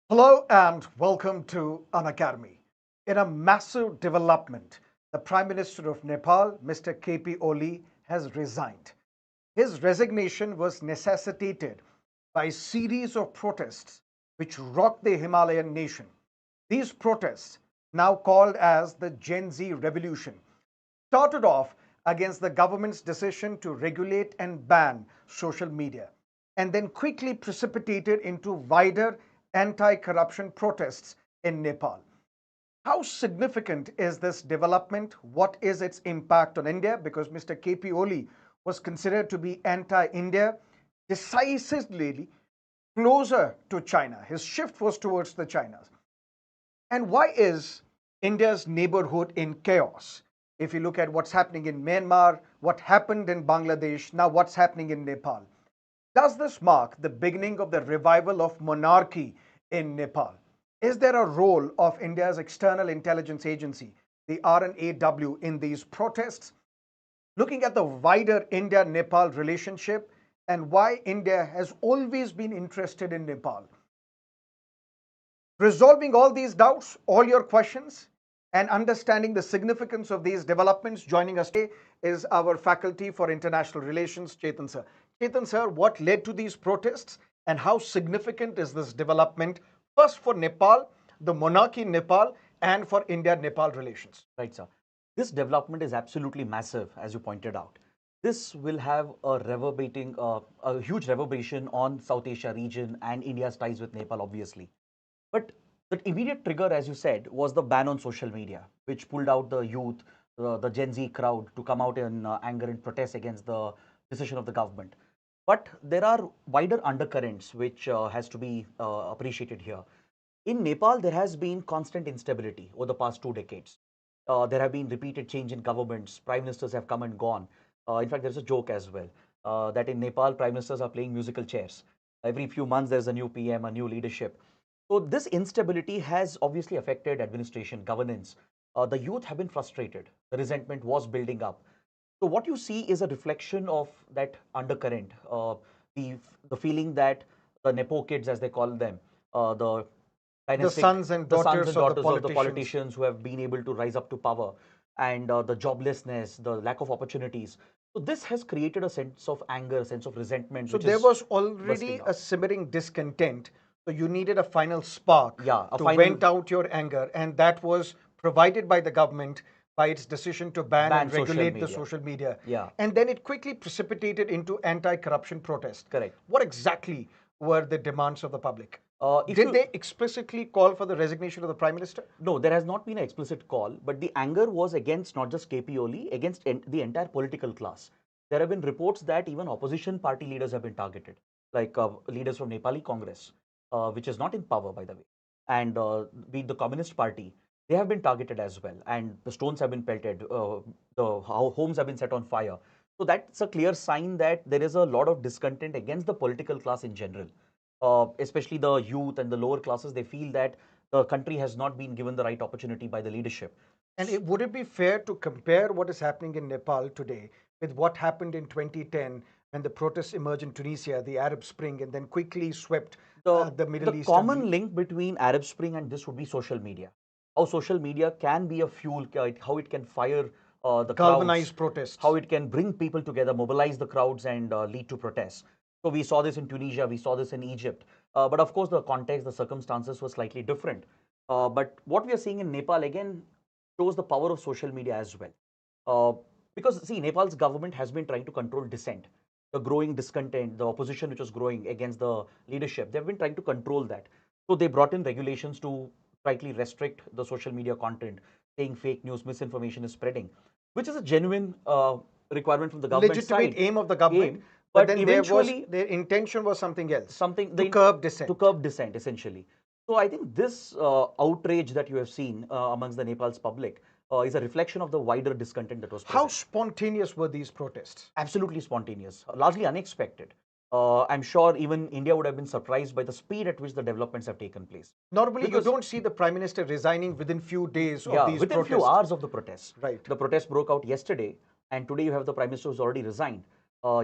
Hello and welcome to Unacademy. In a massive development, the Prime Minister of Nepal, Mr. KP Oli, has resigned. His resignation was necessitated by a series of protests which rocked the Himalayan nation. These protests, now called as the Gen Z revolution, started off against the government's decision to regulate and ban social media, and then quickly precipitated into wider anti corruption protests in Nepal. How significant is this development? What is its impact on India? Because Mr. KP Oli was considered to be anti India, decisively closer to China. His shift was towards the Chinas. And why is India's neighborhood in chaos? If you look at what's happening in Myanmar, what happened in Bangladesh, now what's happening in Nepal. Does this mark the beginning of the revival of monarchy in Nepal? Is there a role of India's external intelligence agency, the RNAW, in these protests? Looking at the wider India Nepal relationship and why India has always been interested in Nepal. Resolving all these doubts, all your questions, and understanding the significance of these developments, joining us today is our faculty for international relations, Chetan sir. Chetan sir, what led to these protests and how significant is this development, first for Nepal, the monarchy in Nepal, and for India-Nepal relations? Right, sir. This development is absolutely massive, as you pointed out. This will have a huge reverberation on South Asia region and India's ties with Nepal, obviously. But the immediate trigger, as you said, was the ban on social media, which pulled out the youth, the Gen Z crowd to come out in anger and protest against the decision of the government. But there are wider undercurrents which has to be appreciated here. In Nepal, there has been constant instability over the past 2 decades. There have been repeated change in governments. Prime ministers have come and gone. In fact, there's a joke as well that in Nepal, prime ministers are playing musical chairs. Every few months, there's a new PM, a new leadership. So this instability has obviously affected administration, governance. The youth have been frustrated. The resentment was building up. So what you see is a reflection of that undercurrent, the the feeling that the Nepo kids, as they call them, the The dynastic, sons and the sons daughters and of the daughters of the politicians. politicians who have been able to rise up to power, and the joblessness, the lack of opportunities. So this has created a sense of anger, a sense of resentment, So which there is was already bursting a out. simmering discontent. So you needed a final spark Yeah, a to final vent out your anger, and that was provided by the government by its decision to ban and ban social regulate the media. social media. Yeah, And then it quickly precipitated into anti-corruption protest. correct. What exactly were the demands of the public? If Did you they explicitly call for the resignation of the prime minister? No, there has not been an explicit call, but the anger was against not just KP Oli, against the entire political class. There have been reports that even opposition party leaders have been targeted, like leaders from Nepali Congress, which is not in power, by the way, and be it the Communist Party, they have been targeted as well, and the stones have been pelted, homes have been set on fire. So that's a clear sign that there is a lot of discontent against the political class in general, especially the youth and the lower classes. They feel that the country has not been given the right opportunity by the leadership. And would it be fair to compare what is happening in Nepal today with what happened in 2010 when the protests emerged in Tunisia, the Arab Spring, and then quickly swept the The Middle Eastern common link between Arab Spring and this would be social media. How social media can be a fuel, how it can fire the crowds, galvanized protests? how it can bring people together, mobilize the crowds, and lead to protests. So we saw this in Tunisia, we saw this in Egypt. But of course, the context, the circumstances were slightly different. But what we are seeing in Nepal again shows the power of social media as well. Uh, because see, Nepal's government has been trying to control dissent, the growing discontent, the opposition which was growing against the leadership. They've been trying to control that. So they brought in regulations to slightly restrict the social media content, saying fake news, misinformation is spreading, which is a genuine requirement from the government Legitimate side. aim of the government, Aim, but but then eventually their intention was something else, something to the curb to dissent. curb dissent essentially. So I think this outrage that you have seen amongst the Nepal's public is a reflection of the wider discontent that was How present. spontaneous were these protests? Absolutely spontaneous, largely unexpected. I'm sure even India would have been surprised by the speed at which the developments have taken place. Normally, you Because, don't see the prime minister resigning within few days of yeah, these within few protests. hours of the protests, Right. the protest broke out yesterday, and today you have the prime minister who's already resigned.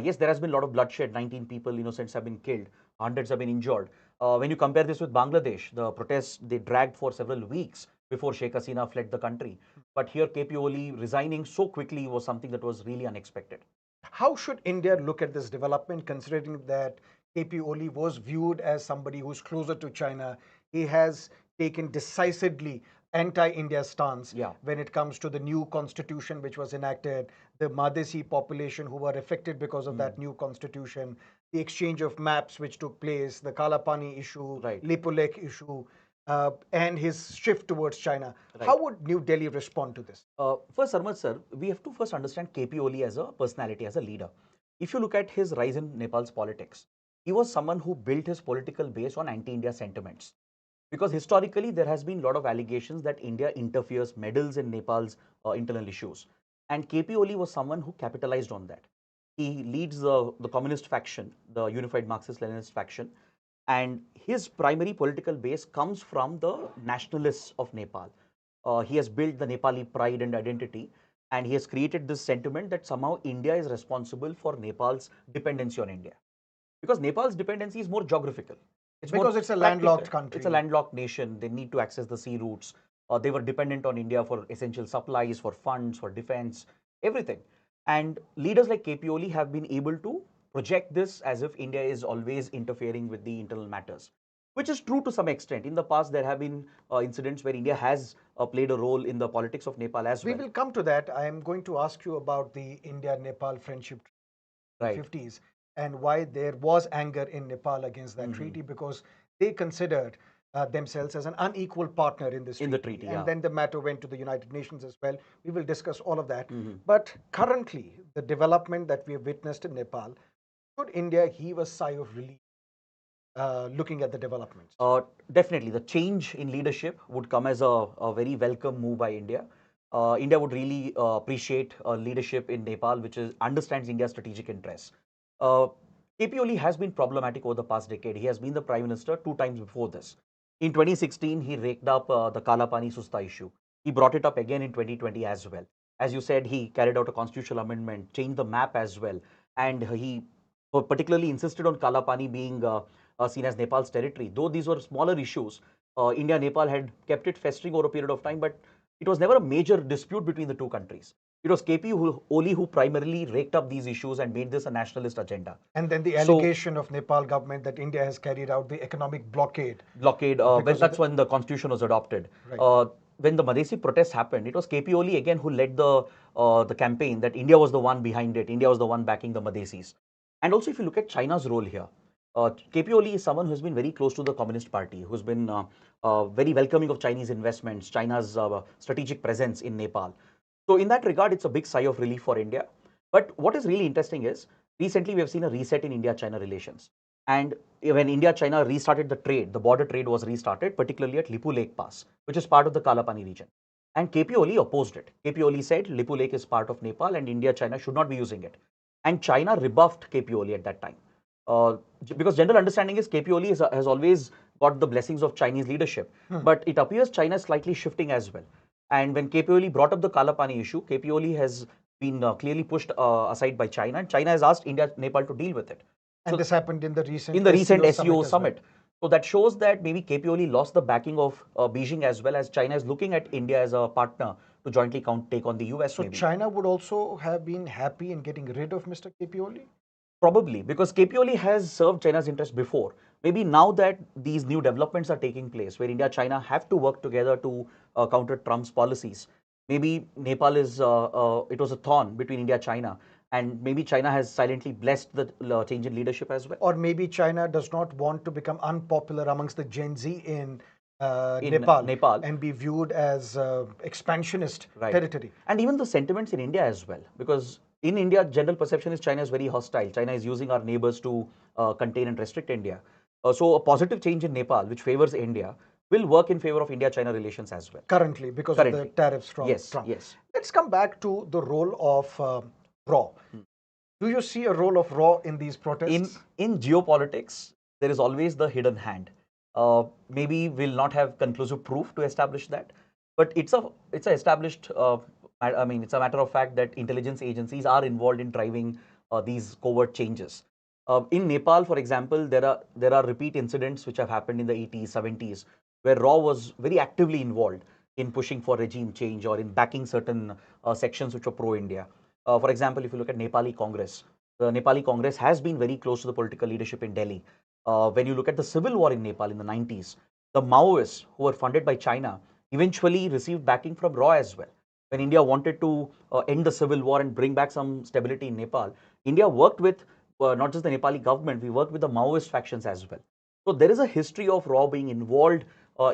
Yes, there has been a lot of bloodshed. 19 people, innocents, have been killed. Hundreds have been injured. When you compare this with Bangladesh, the protests, they dragged for several weeks before Sheikh Hasina fled the country. But here, KP Oli resigning so quickly was something that was really unexpected. How should India look at this development, considering that KP Oli was viewed as somebody who's closer to China? He has taken decisively anti-India stance Yeah. when it comes to the new constitution which was enacted, the Madhesi population who were affected because of that new constitution, the exchange of maps which took place, the Kalapani issue, Right. Lipulekh issue, and his shift towards China. Right. How would New Delhi respond to this? First, Sarmad sir, we have to first understand KP Oli as a personality, as a leader. If you look at his rise in Nepal's politics, he was someone who built his political base on anti-India sentiments. Because historically, there has been a lot of allegations that India interferes, meddles in Nepal's internal issues. And KP Oli was someone who capitalized on that. He leads the communist faction, the Unified Marxist-Leninist faction, and his primary political base comes from the nationalists of Nepal. He has built the Nepali pride and identity, and he has created this sentiment that somehow India is responsible for Nepal's dependency on India. Because Nepal's dependency is more geographical. It's Because more it's a practical. landlocked country. It's a landlocked nation. They need to access the sea routes. They were dependent on India for essential supplies, for funds, for defense, everything. And leaders like KP Oli have been able to project this as if India is always interfering with the internal matters, which is true to some extent. In the past, there have been incidents where India has played a role in the politics of Nepal as We well. will come to that. I am going to ask you about the India-Nepal friendship in the Right. 50s and why there was anger in Nepal against that treaty, because they considered themselves as an unequal partner in this In treaty. the treaty, And yeah. then the matter went to the United Nations as well. We will discuss all of that. But currently, the development that we have witnessed in Nepal, should India heave a sigh of relief looking at the developments? Definitely, the change in leadership would come as a very welcome move by India. India would really appreciate leadership in Nepal, which understands India's strategic interests. KP Oli has been problematic over the past decade. He has been the prime minister 2 times before this. In 2016, he raked up the Kalapani Susta issue. He brought it up again in 2020 as well. As you said, he carried out a constitutional amendment, changed the map as well, and he particularly insisted on Kalapani being seen as Nepal's territory. Though these were smaller issues, India-Nepal had kept it festering over a period of time, but it was never a major dispute between the two countries. It was KP Oli who primarily raked up these issues and made this a nationalist agenda. And then the So, allegation of Nepal government that India has carried out the economic blockade. blockade, that's when the constitution was adopted. Right. When the Madhesi protests happened, it was KP Oli again who led the campaign that India was the one behind it. India was the one backing the Madhesis. And also, if you look at China's role here, KP Oli is someone who's been very close to the Communist Party, who's been very welcoming of Chinese investments, China's strategic presence in Nepal. So, in that regard, it's a big sigh of relief for India. But what is really interesting is recently we have seen a reset in India-China relations. And when India-China restarted the trade, the border trade was restarted, particularly at Lipu Lake Pass, which is part of the Kalapani region. And KP Oli opposed it. KP Oli said Lipu Lake is part of Nepal and India-China should not be using it. And China rebuffed KP Oli at that time. Because general understanding is KP Oli has always got the blessings of Chinese leadership. But it appears China is slightly shifting as well. And when KP Oli brought up the Kalapani issue, KP Oli has been clearly pushed aside by China, and China has asked India, Nepal to deal with it. And this happened in the recent SEO summit. summit. So that shows that maybe KP Oli lost the backing of Beijing, as well as China is looking at India as a partner to jointly take on the US. So maybe. China would also have been happy in getting rid of Mr. KP Oli? Probably, because KP Oli has served China's interest before. Maybe now that these new developments are taking place, where India and China have to work together to counter Trump's policies, maybe Nepal it was a thorn between India and China, and maybe China has silently blessed the change in leadership as well. Or maybe China does not want to become unpopular amongst the Gen Z in Nepal and be viewed as expansionist territory. And even the sentiments in India as well, because in India, general perception is China is very hostile. China is using our neighbors to contain and restrict India. So a positive change in Nepal, which favors India, will work in favor of India-China relations as well. Currently, because of the tariffs from Trump. Yes. Let's come back to the role of RAW. Do you see a role of RAW in these protests? In geopolitics, there is always the hidden hand. Maybe we'll not have conclusive proof to establish that, but it's established. It's a matter of fact that intelligence agencies are involved in driving these covert changes. In Nepal, for example, there are repeat incidents which have happened in the 80s, 70s, where RAW was very actively involved in pushing for regime change or in backing certain sections which were pro-India. For example, if you look at Nepali Congress, the Nepali Congress has been very close to the political leadership in Delhi. When you look at the civil war in Nepal in the 90s, the Maoists, who were funded by China, eventually received backing from RAW as well. When India wanted to end the civil war and bring back some stability in Nepal, India worked with not just the Nepali government, we worked with the Maoist factions as well. So there is a history of RAW being involved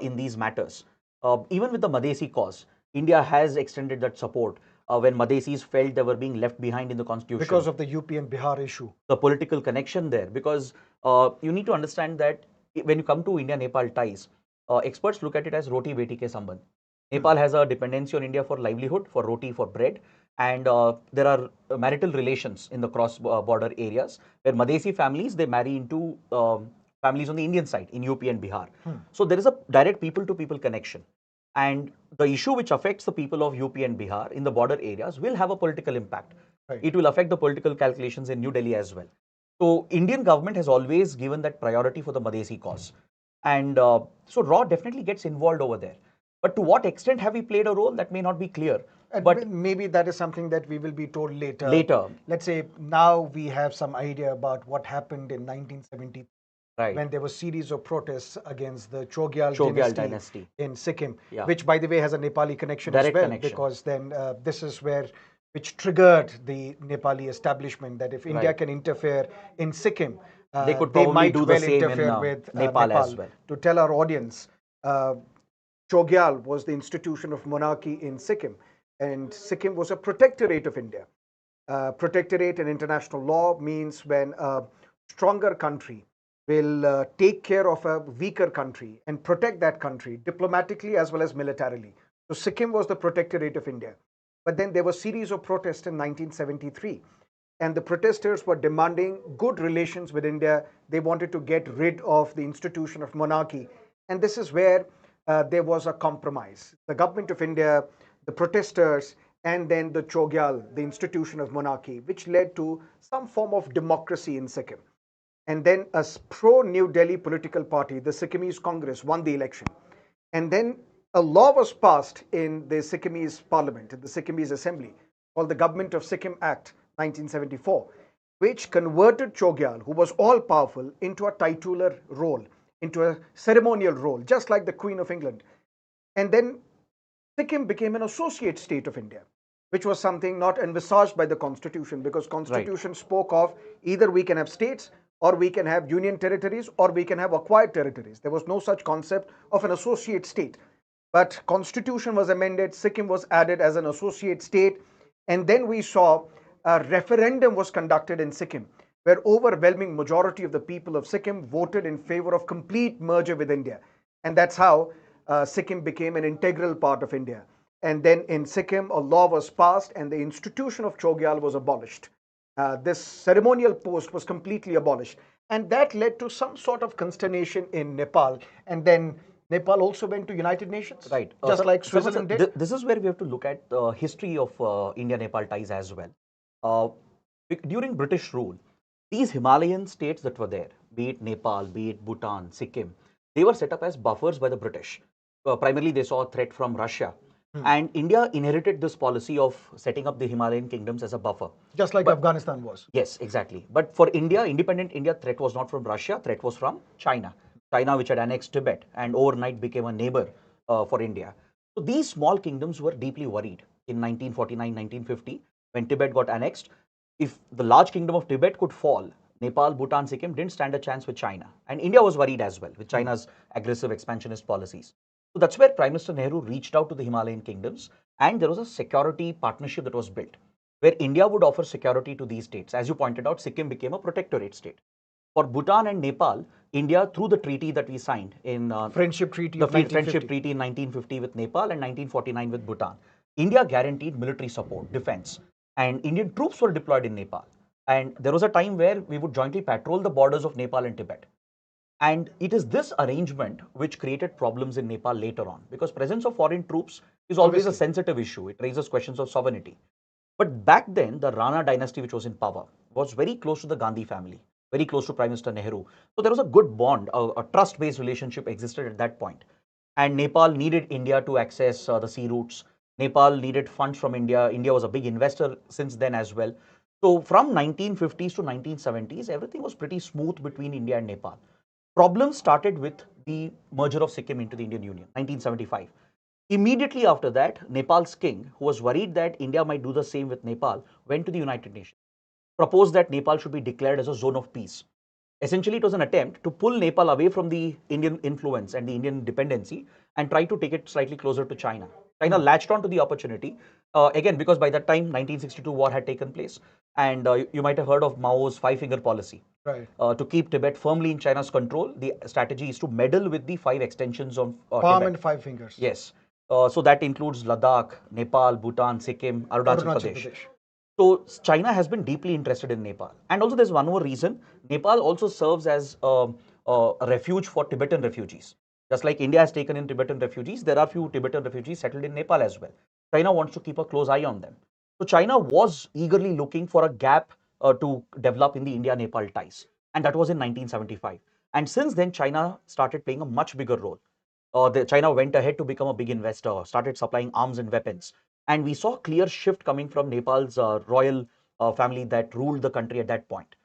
in these matters. Even with the Madhesi cause, India has extended that support when Madhesis felt they were being left behind in the constitution. Because of the UP and Bihar issue. The political connection there, because you need to understand that when you come to India-Nepal ties, experts look at it as roti beti ke sambandh. Nepal has a dependency on India for livelihood, for roti, for bread, and there are marital relations in the cross-border areas where Madhesi families, they marry into families on the Indian side in UP and Bihar. So there is a direct people-to-people connection. And the issue which affects the people of UP and Bihar in the border areas will have a political impact. Right. It will affect the political calculations in New Delhi as well. So Indian government has always given that priority for the Madhesi cause. And so RAW definitely gets involved over there. But to what extent have we played a role, that may not be clear. But maybe that is something that we will be told later. Later. Let's say now we have some idea about what happened in 1970. Right. When there was series of protests against the Chogyal dynasty in Sikkim, Yeah. which by the way has a Nepali connection Direct as well, connection. because then this is which triggered the Nepali establishment that if India Right. can interfere in Sikkim, They could probably might do the well same in, interfere with Nepal as well. To tell our audience, Chogyal was the institution of monarchy in Sikkim, and Sikkim was a protectorate of India. Protectorate in international law means when a stronger country will take care of a weaker country and protect that country diplomatically as well as militarily. So Sikkim was the protectorate of India. But then there was a series of protests in 1973. And the protesters were demanding good relations with India. They wanted to get rid of the institution of monarchy. And this is where there was a compromise. The government of India, the protesters, and then the Chogyal, the institution of monarchy, which led to some form of democracy in Sikkim. And then a pro-New Delhi political party, the Sikkimese Congress, won the election. And then a law was passed in the Sikkimese parliament, in the Sikkimese assembly, called the Government of Sikkim Act 1974, which converted Chogyal, who was all-powerful, into a titular role, into a ceremonial role, just like the Queen of England. And then Sikkim became an associate state of India, which was something not envisaged by the Constitution, because Constitution spoke of either we can have states or we can have union territories or we can have acquired territories. There was no such concept of an associate state. But Constitution was amended, Sikkim was added as an associate state, and then we saw a referendum was conducted in Sikkim, where overwhelming majority of the people of Sikkim voted in favor of complete merger with India. And that's how Sikkim became an integral part of India. And then in Sikkim, a law was passed and the institution of Chogyal was abolished. This ceremonial post was completely abolished. And that led to some sort of consternation in Nepal. And then Nepal also went to United Nations, Right. just like Switzerland did. This is where we have to look at the history of India-Nepal ties as well. During British rule, these Himalayan states that were there, be it Nepal, be it Bhutan, Sikkim, they were set up as buffers by the British. Primarily, they saw a threat from Russia. And India inherited this policy of setting up the Himalayan kingdoms as a buffer. Just like Afghanistan was. Yes, exactly. But for India, independent India, threat was not from Russia, threat was from China. China, which had annexed Tibet and overnight became a neighbor for India. So these small kingdoms were deeply worried in 1949, 1950, when Tibet got annexed. If the large kingdom of Tibet could fall, Nepal, Bhutan, Sikkim didn't stand a chance with China. And India was worried as well with China's aggressive expansionist policies. So that's where Prime Minister Nehru reached out to the Himalayan kingdoms, and there was a security partnership that was built, where India would offer security to these states. As you pointed out, Sikkim became a protectorate state. For Bhutan and Nepal, India, through the treaty that we signed in Friendship Treaty the of 1950. Friendship Treaty in 1950 with Nepal and 1949 with Bhutan, India guaranteed military support, defense, and Indian troops were deployed in Nepal. And there was a time where we would jointly patrol the borders of Nepal and Tibet. And it is this arrangement which created problems in Nepal later on, because presence of foreign troops is always a sensitive issue. It raises questions of sovereignty. But back then, the Rana dynasty, which was in power, was very close to the Gandhi family. very close to Prime Minister Nehru. So there was a good bond, a trust-based relationship existed at that point. And Nepal needed India to access the sea routes. Nepal needed funds from India. India was a big investor since then as well. So from 1950s to 1970s, everything was pretty smooth between India and Nepal. Problems started with the merger of Sikkim into the Indian Union, 1975. Immediately after that, Nepal's king, who was worried that India might do the same with Nepal, went to the United Nations, proposed that Nepal should be declared as a zone of peace. Essentially, it was an attempt to pull Nepal away from the Indian influence and the Indian dependency and try to take it slightly closer to China. China latched on to the opportunity, again, because by that time, 1962 war had taken place. And you might have heard of Mao's five-finger policy. Right. To keep Tibet firmly in China's control, the strategy is to meddle with the five extensions of Palm Tibet. and five fingers. Yes. So that includes Ladakh, Nepal, Bhutan, Sikkim, Arunachal Pradesh. So China has been deeply interested in Nepal. And also there's one more reason. Nepal also serves as a refuge for Tibetan refugees. Just like India has taken in Tibetan refugees, there are few Tibetan refugees settled in Nepal as well. China wants to keep a close eye on them. So China was eagerly looking for a gap to develop in the India-Nepal ties. And that was in 1975. And since then, China started playing a much bigger role. China went ahead to become a big investor, started supplying arms and weapons. And we saw a clear shift coming from Nepal's royal family that ruled the country at that point.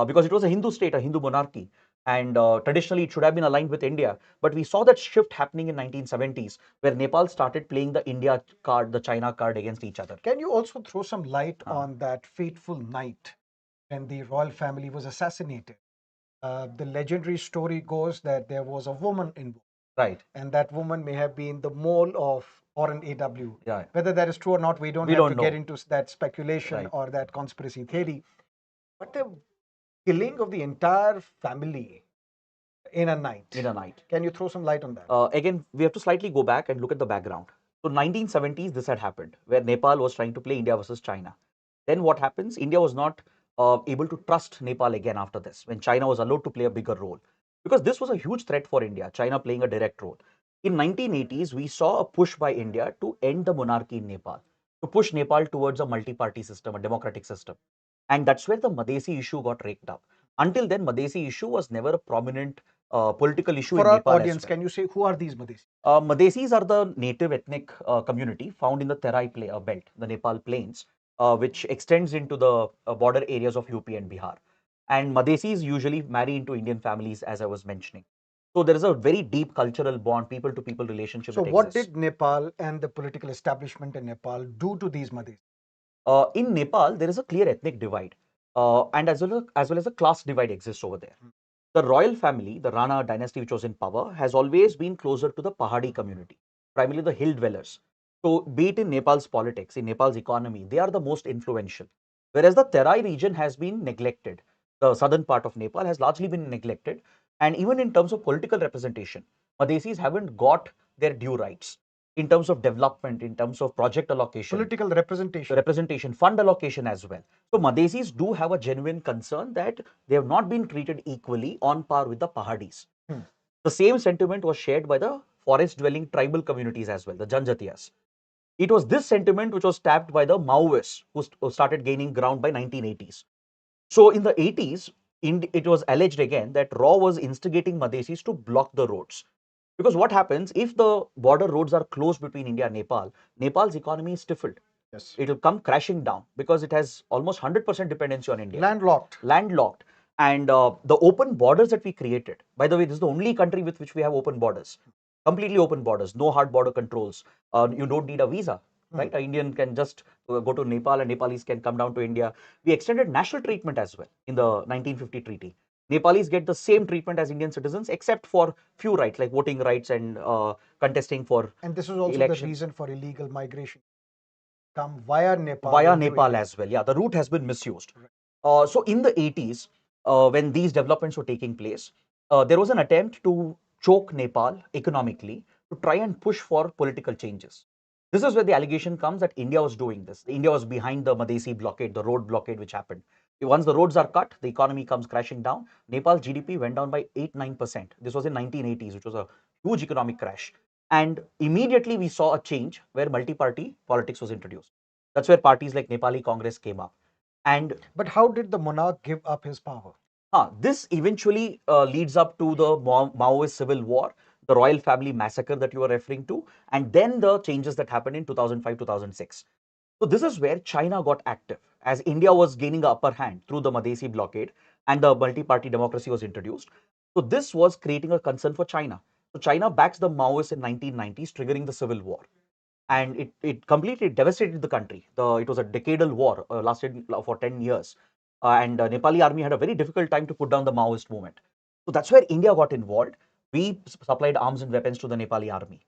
Because it was a Hindu state, a Hindu monarchy. And traditionally, it should have been aligned with India. But we saw that shift happening in 1970s, where Nepal started playing the India card, the China card against each other. Can you also throw some light on that fateful night when the royal family was assassinated? The legendary story goes that there was a woman involved. Right. And that woman may have been the mole of Oren AW. Yeah. Whether that is true or not, we don't get into that speculation or that conspiracy theory. But the killing of the entire family in a night. In a night. Can you throw some light on that? Again, we have to slightly go back and look at the background. So 1970s, this had happened, where Nepal was trying to play India versus China. Then what happens? India was not able to trust Nepal again after this, when China was allowed to play a bigger role. Because this was a huge threat for India, China playing a direct role. In 1980s, we saw a push by India to end the monarchy in Nepal, to push Nepal towards a multi-party system, a democratic system. And that's where the Madhesi issue got raked up. Until then, Madhesi issue was never a prominent political issue for in our Nepal audience. as well. Can you say who are these Madhesis? Madhesis are the native ethnic community found in the Terai belt, the Nepal plains, which extends into the border areas of UP and Bihar. And Madhesis usually marry into Indian families, as I was mentioning. So there is a very deep cultural bond, people-to-people relationship. So what did Nepal and the political establishment in Nepal do to these Madhesis? In Nepal, there is a clear ethnic divide, and as well as a class divide exists over there. The royal family, the Rana dynasty which was in power, has always been closer to the Pahadi community, primarily the hill dwellers. So be it in Nepal's politics, in Nepal's economy, they are the most influential. Whereas the Terai region has been neglected. The southern part of Nepal has largely been neglected. And even in terms of political representation, Madhesis haven't got their due rights in terms of development, in terms of project allocation, political representation, fund allocation as well. So Madhesis do have a genuine concern that they have not been treated equally on par with the Pahadis. The same sentiment was shared by the forest-dwelling tribal communities as well, the Janjatiyas. It was this sentiment which was tapped by the Maoists, who started gaining ground by 1980s. So in the 80s, it was alleged again that RAW was instigating Madhesis to block the roads. Because what happens if the border roads are closed between India and Nepal, Nepal's economy is stifled. Yes. It will come crashing down because it has almost 100% dependency on India. Landlocked. And the open borders that we created, by the way, this is the only country with which we have open borders, completely open borders, no hard border controls. You don't need a visa, right? An Indian can just go to Nepal and Nepalis can come down to India. We extended national treatment as well in the 1950 treaty. Nepalis get the same treatment as Indian citizens, except for few rights like voting rights and contesting for elections. And this is also the reason for illegal migration. Come via Nepal. Via Nepal as well. Yeah, the route has been misused. So in the 80s, when these developments were taking place, there was an attempt to choke Nepal economically to try and push for political changes. This is where the allegation comes that India was doing this. India was behind the Madhesi blockade, the road blockade which happened. Once the roads are cut, the economy comes crashing down. Nepal's GDP went down by 8-9%. This was in 1980s, which was a huge economic crash. And immediately we saw a change where multi-party politics was introduced. That's where parties like Nepali Congress came up. But how did the monarch give up his power? This eventually leads up to the Maoist civil war, the royal family massacre that you were referring to, and then the changes that happened in 2005, 2006. So this is where China got active as India was gaining the upper hand through the Madesi blockade and the multi-party democracy was introduced. So this was creating a concern for China. So China backs the Maoists in 1990s, triggering the civil war. And it completely devastated the country. It was a decadal war, lasted for 10 years. And Nepali army had a very difficult time to put down the Maoist movement. So that's where India got involved. We supplied arms and weapons to the Nepali army.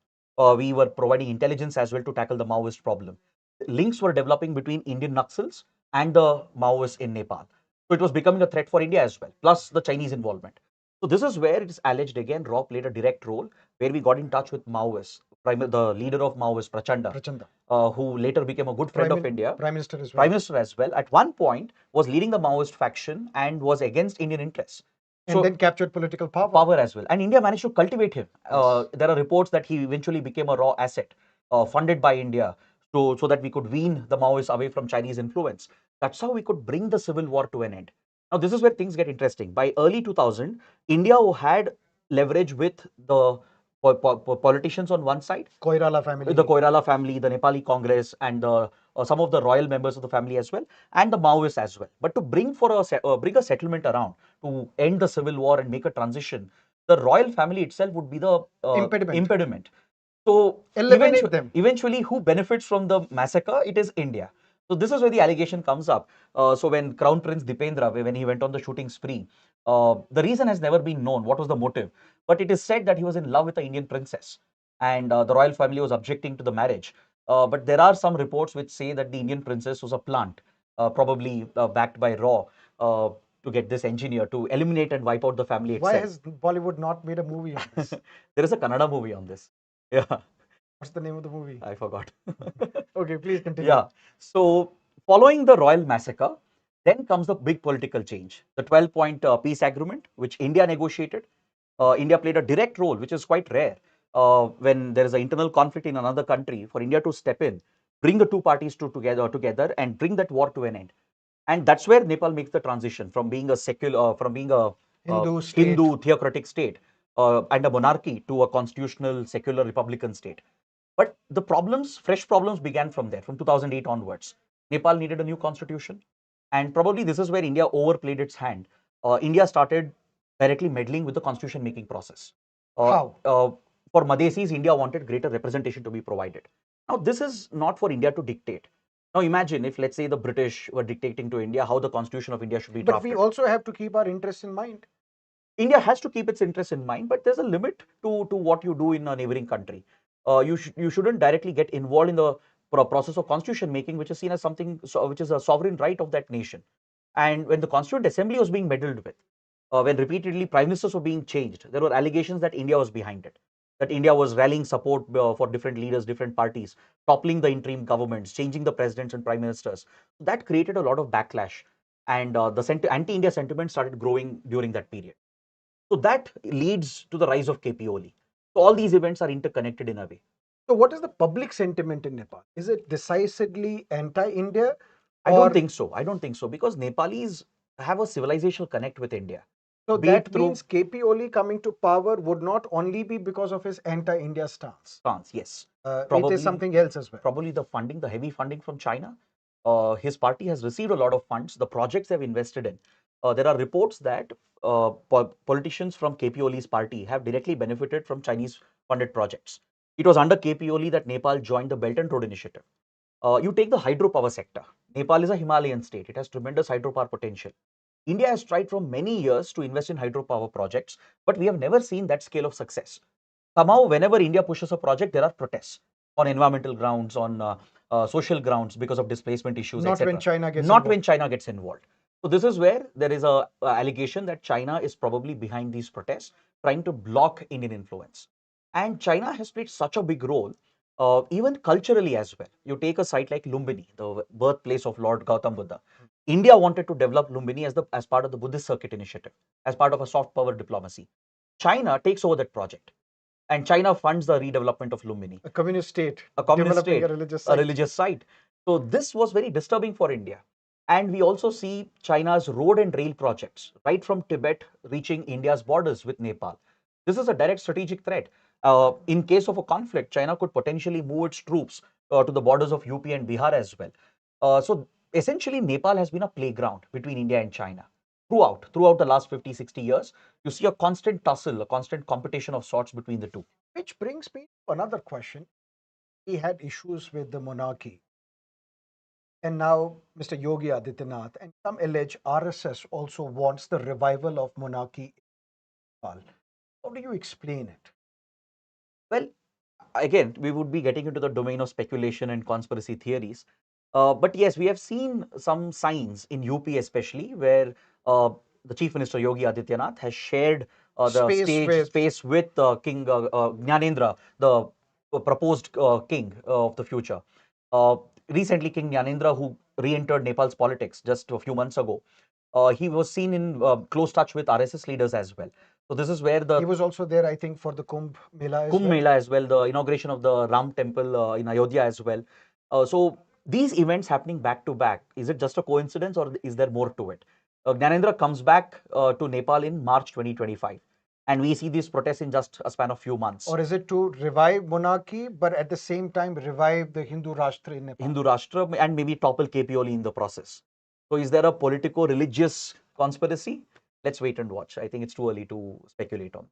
We were providing intelligence as well to tackle the Maoist problem. Links were developing between Indian Naxals and the Maoists in Nepal. So it was becoming a threat for India as well, plus the Chinese involvement. So this is where it is alleged again, RAW played a direct role where we got in touch with Maoists, the leader of Maoists, Prachanda, who later became a good friend of India. Prime Minister as well. Prime Minister as well, at one point was leading the Maoist faction and was against Indian interests. And then captured political power. Power as well. And India managed to cultivate him. There are reports that he eventually became a raw asset funded by India so that we could wean the Maoists away from Chinese influence. That's how we could bring the civil war to an end. Now, this is where things get interesting. By early 2000, India had leverage with the politicians on one side, Koirala family, the Koirala family, the Nepali Congress, and some of the royal members of the family as well, and the Maoists as well. But to bring a settlement around to end the civil war and make a transition, the royal family itself would be the impediment. So eventually, who benefits from the massacre? It is India. So this is where the allegation comes up. So when Crown Prince Dipendra, when he went on the shooting spree, the reason has never been known. What was the motive? But it is said that he was in love with the Indian princess, and the royal family was objecting to the marriage. But there are some reports which say that the Indian princess was a plant, probably backed by RAW, to get this engineer to eliminate and wipe out the family itself. Why has Bollywood not made a movie on this? There is a Kannada movie on this. Yeah. What's the name of the movie? I forgot. Okay, please continue. Yeah. So following the royal massacre, then comes the big political change, the 12-point peace agreement, which India negotiated. India played a direct role, which is quite rare. When there is an internal conflict in another country, for India to step in, bring the two parties together and bring that war to an end. And that's where Nepal makes the transition from being a secular, from being a Hindu theocratic state and a monarchy to a constitutional secular republican state. But the problems, fresh problems began from there, from 2008 onwards. Nepal needed a new constitution. And probably this is where India overplayed its hand. India started directly meddling with the constitution making process. How? For Madhesis, India wanted greater representation to be provided. Now, this is not for India to dictate. Now, imagine if, let's say, the British were dictating to India how the constitution of India should be drafted. But we also have to keep our interests in mind. India has to keep its interests in mind, but there's a limit to what you do in a neighboring country. You shouldn't directly get involved in the process of constitution making, which is seen as something which is a sovereign right of that nation. And when the Constituent Assembly was being meddled with, when repeatedly prime ministers were being changed, there were allegations that India was behind it, that India was rallying support for different leaders, different parties, toppling the interim governments, changing the presidents and prime ministers. That created a lot of backlash, and the anti-India sentiment started growing during that period. So that leads to the rise of KP Oli. So all these events are interconnected in a way. So what is the public sentiment in Nepal? Is it decisively anti-India? I don't think so. I don't think so, because Nepalis have a civilizational connect with India. So that means KP Oli coming to power would not only be because of his anti-India stance. Yes. It is something else as well. Probably the funding, the heavy funding from China. His party has received a lot of funds. The projects they've invested in. There are reports that politicians from KP Oli's party have directly benefited from Chinese funded projects. It was under KP Oli that Nepal joined the Belt and Road Initiative. You take the hydropower sector. Nepal is a Himalayan state. It has tremendous hydropower potential. India has tried for many years to invest in hydropower projects, but we have never seen that scale of success. Somehow, whenever India pushes a project, there are protests on environmental grounds, on social grounds because of displacement issues, Not etc. when China gets Not involved. when China gets involved. So this is where there is a allegation that China is probably behind these protests, trying to block Indian influence. And China has played such a big role, even culturally as well. You take a site like Lumbini, the birthplace of Lord Gautam Buddha. India wanted to develop Lumbini as part of the Buddhist Circuit initiative, as part of a soft power diplomacy. China takes over that project, and China funds the redevelopment of Lumbini. A communist state. A communist state, a religious site. So this was very disturbing for India. And we also see China's road and rail projects, right from Tibet reaching India's borders with Nepal. This is a direct strategic threat. In case of a conflict, China could potentially move its troops to the borders of UP and Bihar as well. So essentially, Nepal has been a playground between India and China throughout the last 50, 60 years. You see a constant tussle, a constant competition of sorts between the two. Which brings me to another question. He had issues with the monarchy. And now Mr. Yogi Adityanath and some allege RSS also wants the revival of monarchy in Nepal. How do you explain it? Well, again, we would be getting into the domain of speculation and conspiracy theories. But yes, we have seen some signs in UP, especially where the Chief Minister Yogi Adityanath has shared the Space stage with space with King Jnanendra, the proposed king of the future. Uh, Recently, King Jnanendra, who re entered Nepal's politics just a few months ago, he was seen in close touch with RSS leaders as well. So, this is where he the was also there, I think, for the Kumbh Mela as Kumbh well. Mela as well, the inauguration of the Ram temple in Ayodhya as well. So these events happening back to back, is it just a coincidence or is there more to it? Gyanendra comes back to Nepal in March 2025, and we see these protests in just a span of few months. Or is it to revive monarchy, but at the same time revive the Hindu Rashtra in Nepal? Hindu Rashtra and maybe topple KP Oli in the process. So is there a politico-religious conspiracy? Let's wait and watch. I think it's too early to speculate on.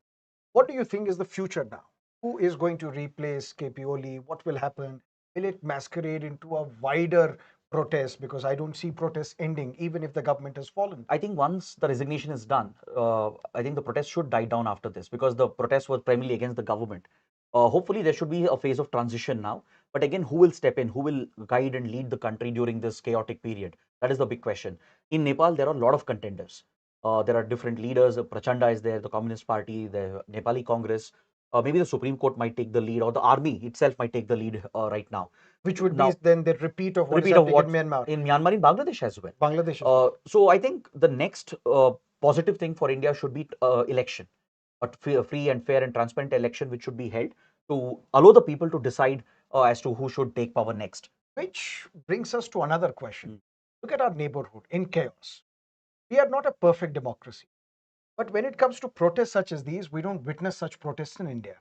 What do you think is the future now? Who is going to replace KP Oli? What will happen? Will it masquerade into a wider protest? Because I don't see protests ending, even if the government has fallen. I think once the resignation is done, I think the protest should die down after this because the protest was primarily against the government. Hopefully, there should be a phase of transition now. But again, who will step in? Who will guide and lead the country during this chaotic period? That is the big question. In Nepal, there are a lot of contenders. There are different leaders. Prachanda is there, the Communist Party, the Nepali Congress. Maybe the Supreme Court might take the lead, or the army itself might take the lead right now. Which would be Now, then the repeat of what is repeat of happening in what Myanmar, in Myanmar, in Bangladesh as well. Bangladesh as well. So I think the next positive thing for India should be election, a free and fair and transparent election, which should be held to allow the people to decide as to who should take power next. Which brings us to another question. Mm. Look at our neighborhood in chaos. We are not a perfect democracy. But when it comes to protests such as these, we don't witness such protests in India.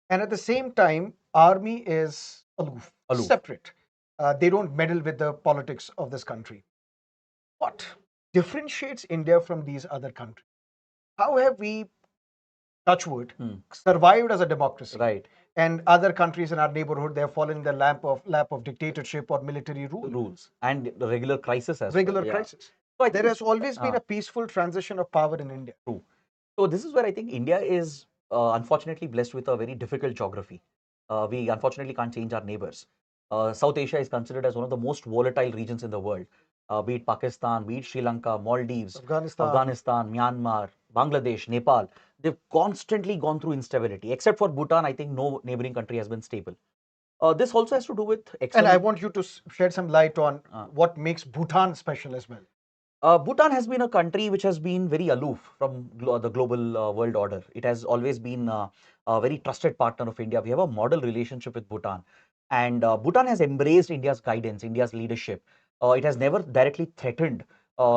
And at the same time, army is aloof, Aloof. separate. They don't meddle with the politics of this country. What differentiates India from these other countries? How have we, touchwood, survived as a democracy? Right. And other countries in our neighborhood, they have fallen in the lap of dictatorship or military rule. Rules and the regular crisis as Regular well. Yeah. crisis. So I There think has always been a peaceful transition of power in India. true. So this is where I think India is unfortunately blessed with a very difficult geography. We unfortunately can't change our neighbors. South Asia is considered as one of the most volatile regions in the world. Be it Pakistan, be it Sri Lanka, Maldives, Afghanistan. Myanmar, Bangladesh, Nepal. They've constantly gone through instability. Except for Bhutan, I think no neighboring country has been stable. This also has to do with And external. I want you to shed some light on what makes Bhutan special as well. Bhutan has been a country which has been very aloof from the global world order. It has always been a very trusted partner of India. We have a model relationship with Bhutan. And Bhutan has embraced India's guidance, India's leadership. It has never directly threatened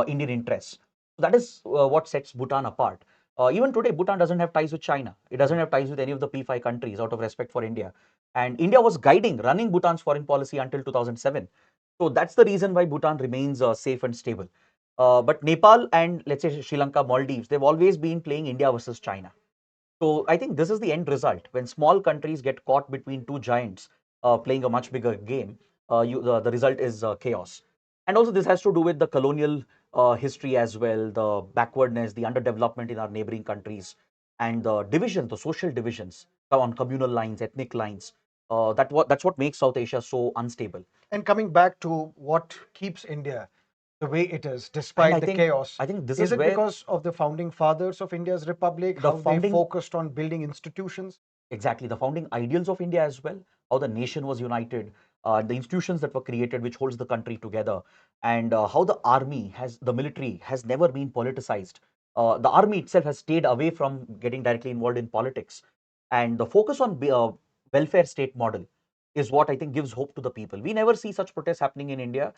Indian interests. So that is what sets Bhutan apart. Even today, Bhutan doesn't have ties with China. It doesn't have ties with any of the P5 countries out of respect for India. And India was running Bhutan's foreign policy until 2007. So that's the reason why Bhutan remains safe and stable. But Nepal and let's say Sri Lanka, Maldives, they've always been playing India versus China. So I think this is the end result. When small countries get caught between two giants playing a much bigger game, the result is chaos. And also this has to do with the colonial history as well, the backwardness, the underdevelopment in our neighboring countries, and the division, the social divisions on communal lines, ethnic lines. That's what makes South Asia so unstable. And coming back to what keeps India the way it is, And despite the chaos, I think this is is it where because of the founding fathers of India's republic, the how they founding focused on building institutions? exactly the founding ideals of India as well, how the nation was united, the institutions that were created, which holds the country together, and how the military has never been politicized. The army itself has stayed away from getting directly involved in politics, and the focus on welfare state model is what I think gives hope to the people. We never see such protests happening in India.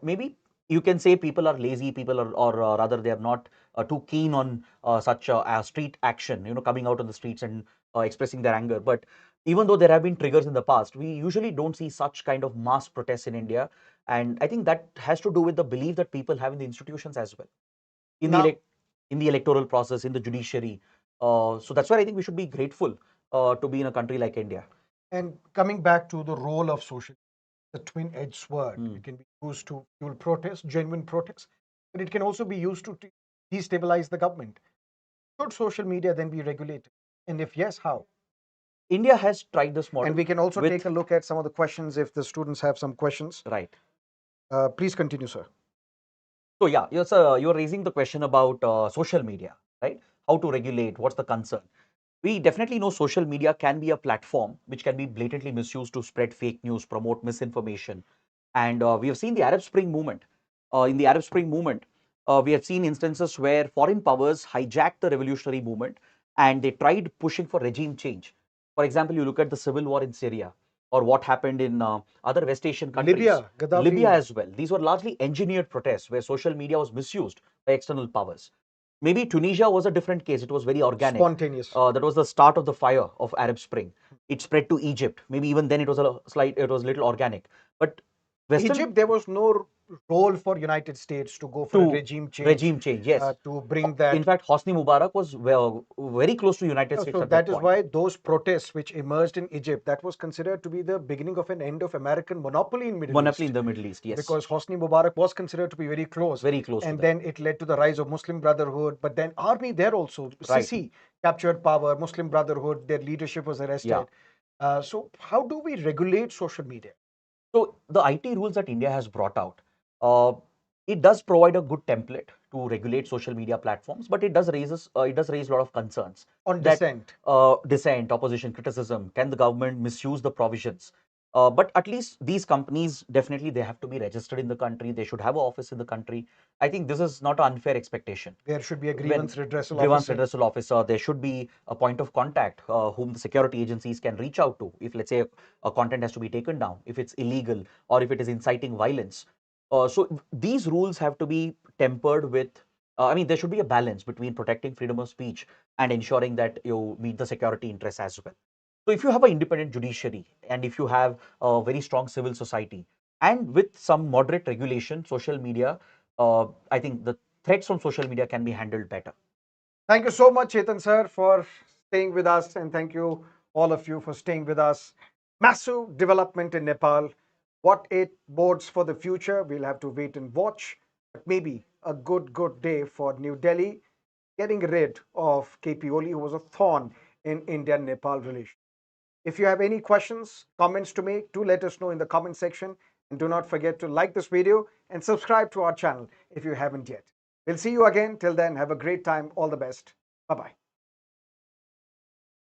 Maybe You can say people are lazy, people are, or rather they are not too keen on such street action, coming out on the streets and expressing their anger. But even though there have been triggers in the past, we usually don't see such kind of mass protests in India. And I think that has to do with the belief that people have in the institutions as well, in the Now, in the electoral process, in the judiciary. So that's why I think we should be grateful to be in a country like India. and coming back to the role of social, the twin-edged sword. Hmm. It can be used to fuel protests, genuine protests, but it can also be used to destabilize the government. Should social media then be regulated? And if yes, how? India has tried this And model we can also take with, a look at some of the questions if the students have some questions. right. Please continue, sir. So yeah, you're raising the question about social media, right? How to regulate? What's the concern? We definitely know social media can be a platform which can be blatantly misused to spread fake news, promote misinformation, and we have seen the Arab Spring movement. In the Arab Spring movement, we have seen instances where foreign powers hijacked the revolutionary movement and they tried pushing for regime change. For example, you look at the civil war in Syria or what happened in other West Asian countries, Libya, Libya Gaddafi, as well. These were largely engineered protests where social media was misused by external powers. Maybe Tunisia was a different case. It was very organic. spontaneous. That was the start of the fire of Arab Spring. It spread to Egypt. Maybe even then it was it was little organic. But Western Egypt, there was no role for United States to go for a to regime change, regime change, yes. to bring In that. fact, Hosni Mubarak was very close to United States So at that that is point. why those protests which emerged in Egypt, that was considered to be the beginning of an end of American monopoly in Middle Monopoly in East, the Middle East, yes, because Hosni Mubarak was considered to be very close. very close to And them. then it led to the rise of Muslim Brotherhood. But then army there also, Right. Sisi captured power, Muslim Brotherhood, their leadership was Yeah. arrested. So how do we regulate social media? So the IT rules that India has brought out, uh, it does provide a good template to regulate social media platforms, but it does raise a lot of concerns On that dissent? dissent, opposition, criticism, can the government misuse the provisions? But at least these companies definitely they have to be registered in the country. They should have an office in the country. I think this is not an unfair expectation. There should be a When grievance redressal grievance officer. redressal officer, there should be a point of contact whom the security agencies can reach out to if, let's say, a content has to be taken down, if it's illegal or if it is inciting violence. So these rules have to be tempered with. I mean, there should be a balance between protecting freedom of speech and ensuring that you meet the security interests as well. So if you have an independent judiciary and if you have a very strong civil society and with some moderate regulation, social media, I think the threats from social media can be handled better. Thank you so much, Chetan sir, for staying with us, and thank you all of you for staying with us. Massive development in Nepal. What it bodes for the future, we'll have to wait and watch. But maybe a good day for New Delhi, getting rid of KP Oli, who was a thorn in India-Nepal relations. If you have any questions, comments to make, do let us know in the comment section. And do not forget to like this video and subscribe to our channel if you haven't yet. We'll see you again. Till then, have a great time. All the best. Bye-bye.